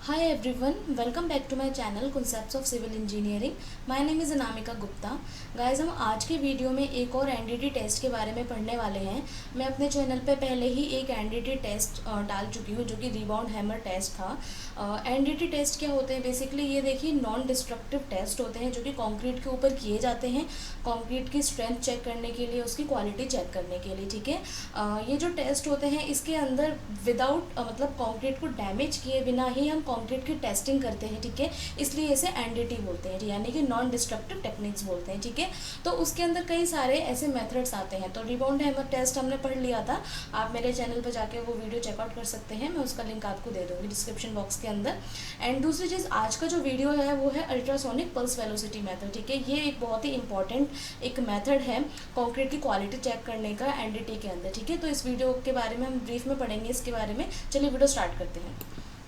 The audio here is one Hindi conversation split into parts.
Hi everyone, welcome back to my channel Concepts of Civil Engineering. My name is Anamika Gupta. Guys हम आज के वीडियो में एक और एनडीटी टेस्ट के बारे में पढ़ने वाले हैं. मैं अपने चैनल पे पहले ही एक एनडीटी टेस्ट डाल चुकी हूँ जो कि रिबाउंड हैमर टेस्ट था. एनडीटी टेस्ट क्या होते हैं? बेसिकली ये देखिए नॉन डिस्ट्रक्टिव टेस्ट होते हैं जो कि कंक्रीट के ऊपर किए जाते हैं कंक्रीट की स्ट्रेंथ चेक करने के लिए, उसकी क्वालिटी चेक करने के लिए. ठीक है, ये जो टेस्ट होते हैं इसके अंदर विदाउट मतलब कंक्रीट को डैमेज किए बिना ही हम कंक्रीट की टेस्टिंग करते हैं. ठीक है, इसलिए इसे एनडीटी बोलते हैं, यानी कि नॉन डिस्ट्रक्टिव टेक्निक्स बोलते हैं. ठीक है, तो उसके अंदर कई सारे ऐसे मेथड्स आते हैं. तो रिबाउंड हैमर टेस्ट हमने पढ़ लिया था, आप मेरे चैनल पर जाके वो वीडियो चेकआउट कर सकते हैं. मैं उसका लिंक आपको दे दूँगी डिस्क्रिप्शन बॉक्स के अंदर. एंड दूसरी चीज़, आज का जो वीडियो है वो है अल्ट्रासोनिक पल्स वेलोसिटी मेथड. ठीक है, ये एक बहुत ही इंपॉर्टेंट एक मेथड है कंक्रीट की क्वालिटी चेक करने का एनडीटी के अंदर. ठीक है, तो इस वीडियो के बारे में हम ब्रीफ में पढ़ेंगे इसके बारे में. चलिए वीडियो स्टार्ट करते हैं.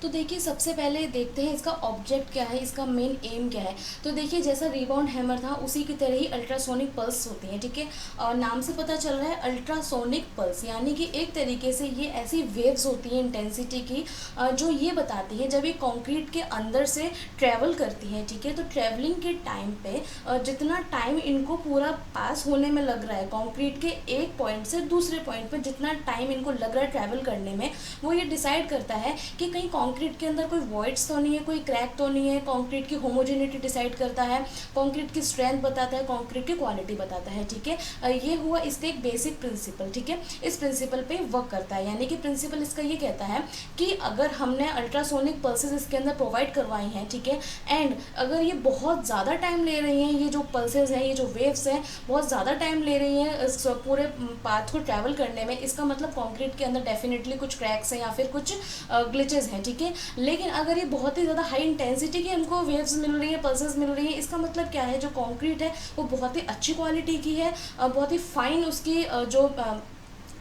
तो देखिए सबसे पहले देखते हैं इसका ऑब्जेक्ट क्या है, इसका मेन एम क्या है. तो देखिए जैसा रिबाउंड हैमर था उसी की तरह ही अल्ट्रासोनिक पल्स होती है. ठीक है, और नाम से पता चल रहा है अल्ट्रासोनिक पल्स, यानी कि एक तरीके से ये ऐसी वेव्स होती हैं इंटेंसिटी की जो ये बताती है जब ये कंक्रीट के अंदर से ट्रैवल करती है. ठीक है, तो ट्रैवलिंग के टाइम पे जितना टाइम इनको पूरा पास होने में लग रहा है कंक्रीट के एक पॉइंट से दूसरे पॉइंट पर, जितना टाइम इनको लग रहा है ट्रैवल करने में, वो ये डिसाइड करता है कि कहीं कंक्रीट के अंदर कोई वॉइड्स तो नहीं है, कोई क्रैक तो नहीं है. कंक्रीट की होमोजेनिटी डिसाइड करता है, कंक्रीट की स्ट्रेंथ बताता है, कंक्रीट की क्वालिटी बताता है. ठीक है, ये हुआ इसका एक बेसिक प्रिंसिपल. ठीक है, इस प्रिंसिपल पे वर्क करता है, यानी कि प्रिंसिपल इसका ये कहता है कि अगर हमने अल्ट्रासोनिक पल्सेस इसके अंदर प्रोवाइड करवाई हैं, ठीक है, एंड अगर ये बहुत ज़्यादा टाइम ले रही हैं, ये जो पल्सेस हैं, ये जो वेव्स हैं बहुत ज़्यादा टाइम ले रही हैं इस पूरे पाथ को ट्रैवल करने में, इसका मतलब कंक्रीट के अंदर डेफिनेटली कुछ क्रैक्स हैं या फिर कुछ ग्लिचेस हैं. ठीक है, लेकिन अगर ये बहुत ही ज़्यादा हाई इंटेंसिटी की हमको वेव्स मिल रही है, पल्सेस मिल रही है, इसका मतलब क्या है, जो कंक्रीट है वो बहुत ही अच्छी क्वालिटी की है, बहुत ही फाइन उसकी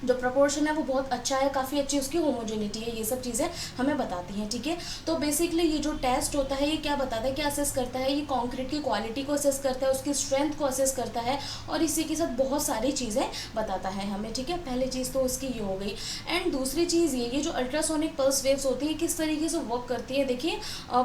जो प्रपोर्शन है वो बहुत अच्छा है, काफ़ी अच्छी उसकी होमोजेनिटी है. ये सब चीज़ें हमें बताती हैं. ठीक है, तो बेसिकली ये जो टेस्ट होता है ये क्या बताता है, क्या असेस करता है, ये कंक्रीट की क्वालिटी को असेस करता है, उसकी स्ट्रेंथ को असेस करता है, और इसी के साथ बहुत सारी चीज़ें बताता है हमें. ठीक है, पहली चीज़ तो उसकी ये हो गई. एंड दूसरी चीज़ ये जो अल्ट्रासोनिक पल्स वेव्स होती है किस तरीके से वर्क करती है. देखिए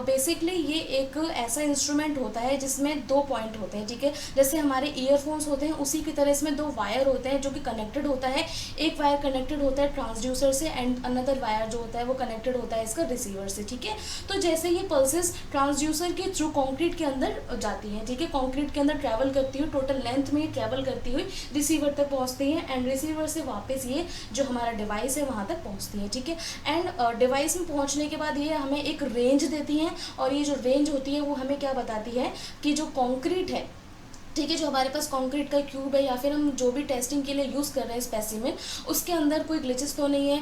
बेसिकली ये एक ऐसा इंस्ट्रूमेंट होता है जिसमें दो पॉइंट होते हैं. ठीक है, जैसे हमारे ईयरफोन्स होते हैं उसी की तरह इसमें दो वायर होते हैं जो कि कनेक्टेड होता है. एक वायर कनेक्टेड होता है ट्रांसड्यूसर से एंड अनदर वायर जो होता है वो कनेक्टेड होता है इसका रिसीवर से. ठीक है, तो जैसे ये पल्सेस ट्रांसड्यूसर के थ्रू कंक्रीट के अंदर जाती हैं, ठीक है, कंक्रीट के अंदर ट्रैवल करती हुई टोटल लेंथ में ही ट्रैवल करती हुई रिसीवर तक पहुंचती हैं, एंड रिसीवर से वापस ये जो हमारा डिवाइस है वहाँ तक पहुँचती है. ठीक है, एंड डिवाइस में पहुँचने के बाद ये हमें एक रेंज देती हैं, और ये जो रेंज होती है वो हमें क्या बताती है कि जो कंक्रीट है, ठीक है, जो हमारे पास कंक्रीट का क्यूब है या फिर हम जो भी टेस्टिंग के लिए यूज़ कर रहे हैं स्पेसिमेन, उसके अंदर कोई ग्लिचेस तो नहीं है,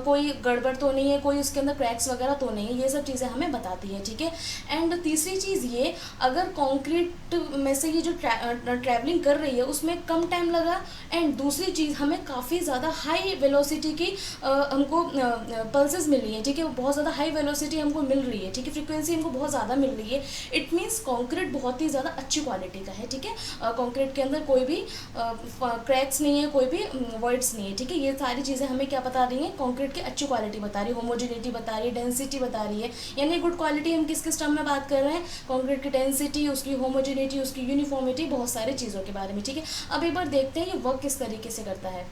कोई गड़बड़ तो नहीं है, कोई उसके अंदर क्रैक्स वगैरह तो नहीं है. ये सब चीज़ें हमें बताती है. ठीक है, एंड तीसरी चीज़ ये, अगर कंक्रीट में से ये जो ट्रैवलिंग कर रही है उसमें कम टाइम लगा, एंड दूसरी चीज़ हमें काफ़ी ज़्यादा हाई वेलोसिटी की हमको पल्सेस मिल रही है. ठीक है, बहुत ज़्यादा हाई वेलोसिटी हमको मिल रही है. ठीक है, फ्रिक्वेंसी हमको बहुत ज़्यादा मिल रही है. इट मीन्स कंक्रीट बहुत ही ज़्यादा अच्छी क्वालिटी का है. ठीक है, कंक्रीट के अंदर कोई भी क्रैक्स नहीं है, कोई भी वॉइड्स नहीं है. ठीक है, ये सारी चीज़ें हमें क्या बता रही हैं, कंक्रीट की अच्छी क्वालिटी बता रही है, होमोजेनिटी बता रही है, डेंसिटी बता रही है. यानी गुड क्वालिटी हम किस किस टर्म में बात कर रहे हैं, कंक्रीट की डेंसिटी, उसकी होमोजेनिटी, उसकी यूनिफॉर्मिटी, बहुत सारी चीज़ों के बारे में. ठीक है, अब एक बार देखते हैं ये वर्क किस तरीके से करता है.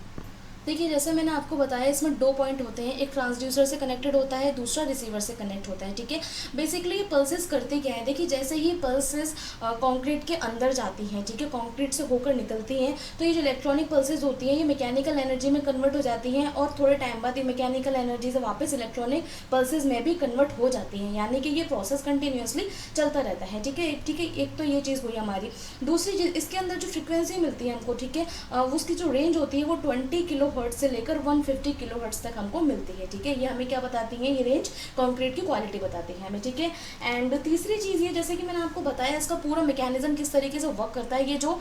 देखिए जैसे मैंने आपको बताया इसमें दो पॉइंट होते हैं, एक ट्रांसड्यूसर से कनेक्टेड होता है, दूसरा रिसीवर से कनेक्ट होता है. ठीक है, बेसिकली ये पल्सेस करते क्या है, देखिए जैसे ही पल्सेस कंक्रीट के अंदर जाती हैं, ठीक है, कंक्रीट से होकर निकलती हैं, तो ये जो इलेक्ट्रॉनिक पल्सेस होती हैं ये मैकेनिकल एनर्जी में कन्वर्ट हो जाती हैं, और थोड़े टाइम बाद ये मैकेनिकल एनर्जी से वापस इलेक्ट्रॉनिक पल्सेस में भी कन्वर्ट हो जाती हैं, यानी कि ये प्रोसेस कंटिन्यूसली चलता रहता है. ठीक है, ठीक है, एक तो ये चीज़ हुई हमारी. दूसरी चीज़, इसके अंदर जो फ्रिक्वेंसी मिलती है हमको, ठीक है, उसकी जो रेंज होती है वो 20 किलो हर्ट्ज से लेकर 150 किलो हर्ट्ज तक हमको मिलती है. ठीक है, ये हमें क्या बताती है, ये रेंज कंक्रीट की क्वालिटी बताती है हमें. ठीक है, एंड तीसरी चीज़ ये, जैसे कि मैंने आपको बताया इसका पूरा मैकेनिज्म किस तरीके से वर्क करता है. ये जो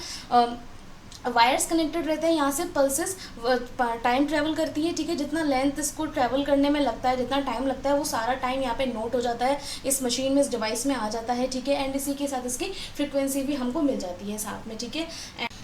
वायर्स कनेक्टेड रहते हैं, यहाँ से पल्सेस टाइम ट्रैवल करती है. ठीक है, जितना लेंथ इसको ट्रैवल करने में लगता है, जितना टाइम लगता है, वो सारा टाइम यहाँ पे नोट हो जाता है, इस मशीन में, इस डिवाइस में आ जाता है. ठीक है, एंड इसी के साथ इसकी फ्रिक्वेंसी भी हमको मिल जाती है साथ में. ठीक है,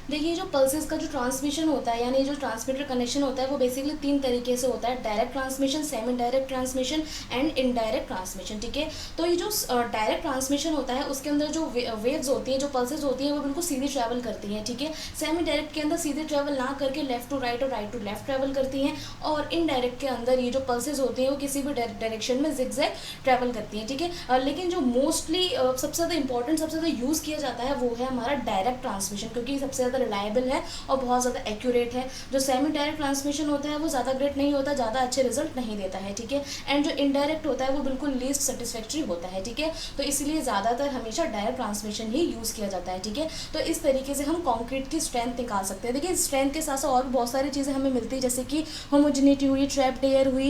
देखिए जो पल्सेस का जो ट्रांसमिशन होता है, यानी जो ट्रांसमीटर कनेक्शन होता है, वो बेसिकली 3 तरीके से होता है: direct transmission, semi direct transmission and indirect transmission. ठीक है, तो ये जो डायरेक्ट ट्रांसमिशन होता है उसके अंदर जो वेव्स होती हैं, जो पल्सेस होती हैं, वो बिल्कुल सीधी ट्रैवल करती हैं। ठीक है, सेमी डायरेक्ट के अंदर सीधे ट्रैवल ना करके लेफ्ट टू राइट और राइट टू लेफ्ट ट्रैवल करती हैं, और इनडायरेक्ट के अंदर ये जो पल्सेस होती हैं वो किसी भी डायरेक्शन में जिगजैग ट्रैवल करती हैं। ठीक है, लेकिन जो मोस्टली सबसे ज़्यादा इंपॉर्टेंट, सबसे ज़्यादा यूज़ किया जाता है वो है हमारा डायरेक्ट ट्रांसमिशन, क्योंकि सबसे ज़्यादा रिलायबल है और बहुत ज़्यादा एक्यूरेट है। जो सेमी डायरेक्ट ट्रांसमिशन होता है वो ज़्यादा ग्रेट नहीं होता, ज़्यादा अच्छे रिजल्ट नहीं देता है। ठीक है, एंड जो इनडायरेक्ट होता है वो बिल्कुल लीस्ट सेटिस्फैक्ट्री होता है। ठीक है, तो इसलिए ज़्यादातर हमेशा डायरेक्ट ट्रांसमिशन ही यूज़ किया जाता है। ठीक है, तो इस तरीके से हम कॉन्क्रीट की स्ट्रेंथ निकाल सकते हैं। देखिए स्ट्रेंथ के साथ साथ और भी बहुत सारी चीज़ें हमें मिलती है, जैसे कि होमोजेनिटी हुई, ट्रैप्ड एयर हुई,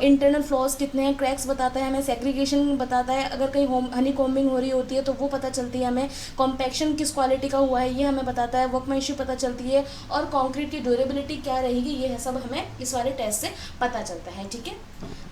इंटरनल फ्लॉज कितने हैं, क्रैक्स बताता है हमें, सेग्रीगेशन बताता है, अगर कहीं हनी कॉम्बिंग हो रही होती है तो वो पता चलती है हमें, कॉम्पैक्शन किस क्वालिटी का हुआ है ये हमें बताता है, वर्कमैनशिप पता चलती है, और कंक्रीट की ड्यूरेबिलिटी क्या रहेगी, ये है सब हमें इस वाले टेस्ट से पता चलता है। ठीक है,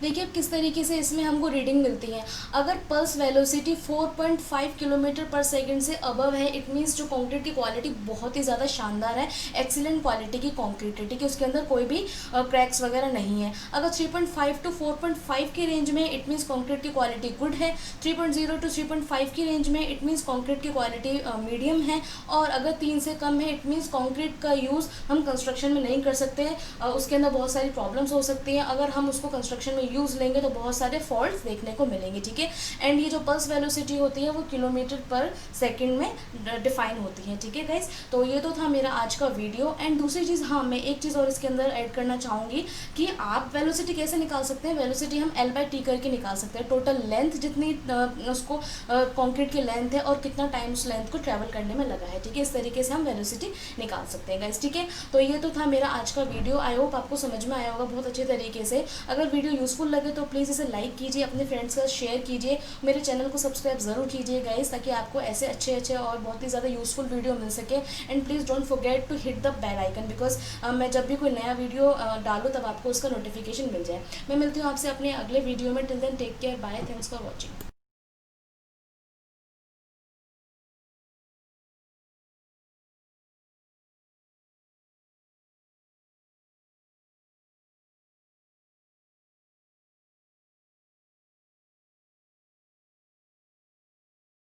देखिए किस तरीके से इसमें हमको रीडिंग मिलती है। अगर पल्स वेलोसिटी 4.5 किलोमीटर पर सेकंड से अबव है, इट मीन्स जो कंक्रीट की क्वालिटी बहुत ही ज़्यादा शानदार है, एक्सीलेंट क्वालिटी की कंक्रीट है। ठीक है, उसके अंदर कोई भी क्रैक्स वगैरह नहीं है। अगर 3.5 टू 4.5 की रेंज में, इट मीन्स कंक्रीट की क्वालिटी गुड है। 3.0 टू 3.5 की रेंज में, इट मीन्स कंक्रीट की क्वालिटी मीडियम है। और अगर 3 से कम है, इट मीन्स कंक्रीट का यूज़ हम कंस्ट्रक्शन में नहीं कर सकते, उसके अंदर बहुत सारी प्रॉब्लम्स हो सकती हैं। अगर हम उसको कंस्ट्रक्शन में यूज़ लेंगे तो बहुत सारे फॉल्ट्स देखने को मिलेंगे। ठीक है, एंड ये जो पल्स वेलोसिटी होती है वो किलोमीटर पर सेकंड में डिफाइन होती है। ठीक है गाइस, तो ये तो था मेरा आज का वीडियो। एंड दूसरी चीज़, हाँ मैं एक चीज़ और इसके अंदर ऐड करना चाहूँगी कि आप वेलोसिटी कैसे निकाल सकते हैं। वेलोसिटी हम L/T करके निकाल सकते हैं, टोटल लेंथ जितनी उसको कंक्रीट की लेंथ है और कितना टाइम उस लेंथ को ट्रैवल करने में लगा है। ठीक है, इस तरीके से हम वेलोसिटी निकाल सकते हैं गाइस। ठीक है, तो ये तो था मेरा आज का वीडियो। आई होप आपको समझ में आया होगा बहुत अच्छे तरीके से। अगर वीडियो यूज़फुल लगे तो प्लीज़ इसे लाइक कीजिए, अपने फ्रेंड्स के साथ शेयर कीजिए, मेरे चैनल को सब्सक्राइब ज़रूर कीजिए गाइस, ताकि आपको ऐसे अच्छे अच्छे और बहुत ही ज़्यादा यूज़फुल वीडियो मिल सके। And please don't forget to hit the bell icon, because मैं जब भी कोई नया वीडियो डालूँ तब आपको उसका नोटिफिकेशन मिल जाए। मैं मिलती हूँ आपसे अपने अगले वीडियो में। Till then take care, bye, thanks for watching.